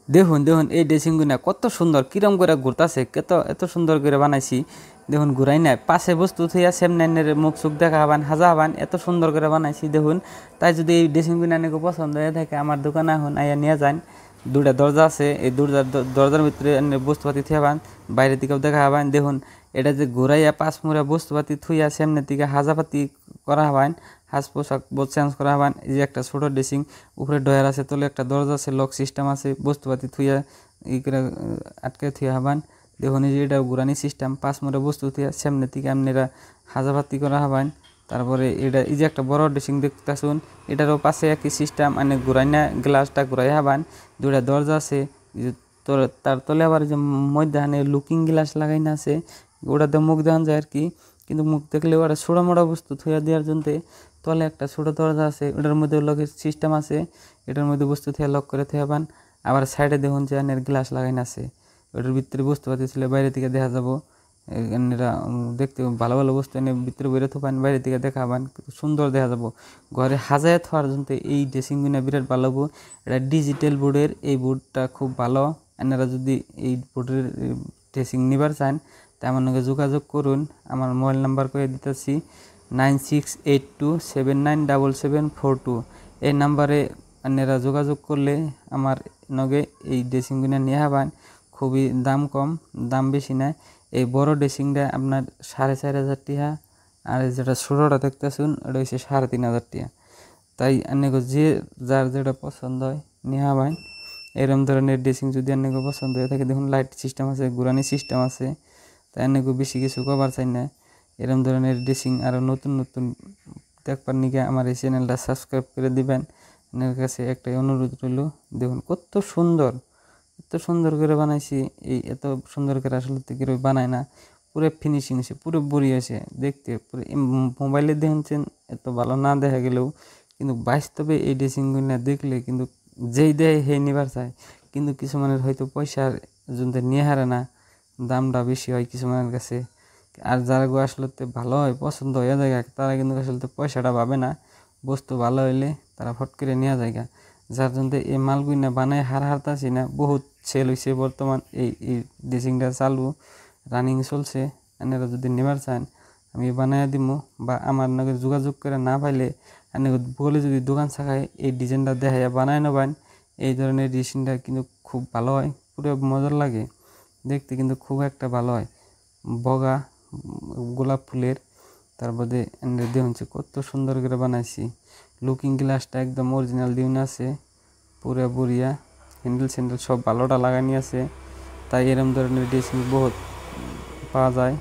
দেখুন দেখুন এই ড্রেসিংগুলো কত সুন্দর, কিরম করে ঘুরতাছে, এত সুন্দর করে বানাইছি। দেখুন ঘুরাই নাই, পাশে বস্তু থইয়া সেমনের মুখ চুখ দেখা হবান, হাজা হবান, এত সুন্দর করে বানাইছি দেখুন। তাই যদি এই ড্রেসিংগুলো অনেক পছন্দ হয়ে থাকে আমার দোকানে এখন আইয়া নিয়ে যান। দুটা দরজা আছে, এই দরজার ভিতরে বস্তুপাতি থুয়াবান, বাইরের দিকেও দেখা হবান। দেখুন এটা যে ঘুরাইয়া পাঁচ মুড়া বস্তুপাতি থুইয়া সামনের দিকে হাজাপাতি করা হবান, হাজ পোশাক চেঞ্জ করা হবান। এই যে একটা ছোট ড্রেসিং, উপরে ডয়ার আছে, তলে একটা দরজা আছে, লক সিস্টেম আছে, বস্তুপাতি থুইয়া ই করে আটকে থুয়া হবান। দেখুন এই যে এটা ঘুরানি সিস্টেম, পাঁচ মুড়া বস্তু থুইয়া সামনের দিকে আপনারা হাজাপাতি করা হবান। তারপরে এটা এই যে একটা বড় ড্রেসিং দেখতেছুন, এটারও পাশে একই সিস্টেম, মানে ঘুরাইনা গ্লাসটা ঘুরাই হবান। দুইটা দরজা আছে, তার তলে আবার যে মধ্যখানে লুকিং গ্লাস লাগাইনা আছে, ওটাতে মুখ দেখান যায় আর কি। কিন্তু মুখ দেখলে ওটা ছোটো মোটা বস্তু থইয়া দেওয়ার জন্য তলে একটা ছোটো দরজা আছে, ওটার মধ্যে লকের সিস্টেম আছে, এটার মধ্যে বস্তু থইয়া লক করে থইয়াবান। আবার সাইডে দেখুন যে আনের গ্লাস লাগাইনা আছে, ওটার ভিতরে বস্তুপাতি ছিল বাইরে থেকে দেখা যাবো। এরা দেখতে ভালো ভালো বস্তু এনে ভিতরে বেরো থাকেন, বাইরে থেকে দেখাবান, সুন্দর দেখা যাবো। ঘরে হাজায় থাকার জন্য এই ড্রেসিংগুলো বিরাট ভালো হবো। এটা ডিজিটাল বোর্ডের, এই বোর্ডটা খুব ভালো। আপনারা যদি এই বোর্ডের ড্রেসিং নিবার চান তা আমার সঙ্গে যোগাযোগ করুন। আমার মোবাইল নাম্বার করে দিতেছি 9682797742। এই নাম্বারে আপনারা যোগাযোগ করলে আমার নগে এই ড্রেসিংগুলো নিয়ে হবেন। খুবই দাম কম, দাম বেশি না। এই বড় ড্রেসিংটা আপনার 4500 টাকা, আর যেটা ছোটোটা দেখতেছুন ওটা হচ্ছে 3500 টাকা। তাই আপনাকে যে যার যেটা পছন্দ হয় নিয়ে হবেন। এরকম ধরনের ড্রেসিং যদি আপনাকে পছন্দ হয়ে থাকে, দেখুন লাইট সিস্টেম আছে, ঘুরানি সিস্টেম আছে। তাই আপনাকে বেশি কিছু কভার চাই না। এরকম ধরনের ড্রেসিং আরও নতুন নতুন দেখবার নিকে আমার এই চ্যানেলটা সাবস্ক্রাইব করে দিবেন। আপনার কাছে একটাই অনুরোধ রইল। দেখুন কত সুন্দর, এত সুন্দর করে বানাইছি। এই এত সুন্দর করে আসলে তো কেউ বানায় না, পুরো ফিনিশিং আছে, পুরো বড়ি আছে দেখতে। পুরো মোবাইলে দেখছেন এত ভালো না দেখা গেলেও, কিন্তু বাস্তবে এই ড্রেসিংগুলো দেখলে কিন্তু যেই দেয় সেই নিবার চায়। কিন্তু কিছুমানের হয়তো পয়সার জন্য নিয়ে হারে না, দামটা বেশি হয় কিছুমানের কাছে। আর যারা গো আসলে ভালো হয়, পছন্দ হয়ে যায়, তারা কিন্তু আসলে পয়সাটা পাবে না। বস্তু ভালো হইলে তারা ফট করে নেওয়া যায়। যার জন্য এই মালগুলো বানায় হারতাছি না, বহুত সেল হয়েছে বর্তমান। এই ড্রেসিংটা চালু রানিং চলছে। আপনারা যদি নেবার চান আমি বানাইয়া দিব, বা আমার নাকি যোগাযোগ করে না পাইলে আপনাকে বলে যদি দোকান শাখায় এই ডিজাইনটা দেখাইয়া বানায় নেবেন। এই ধরনের ড্রেসিংটা কিন্তু খুব ভালো হয়, পুরো মজার লাগে দেখতে, কিন্তু খুব একটা ভালো হয়। বগা গোলাপ ফুলের, তারপরে দেখুন কত সুন্দর করে বানাইছি। লুকিং গ্লাসটা একদম অরিজিনাল দিউন আছে, পুরা বড়িয়া। হ্যান্ডেল স্যান্ডেল সব ভালোটা লাগানি আছে। তাই এরম ধরনের ড্রেসিং বহুত পাওয়া যায়।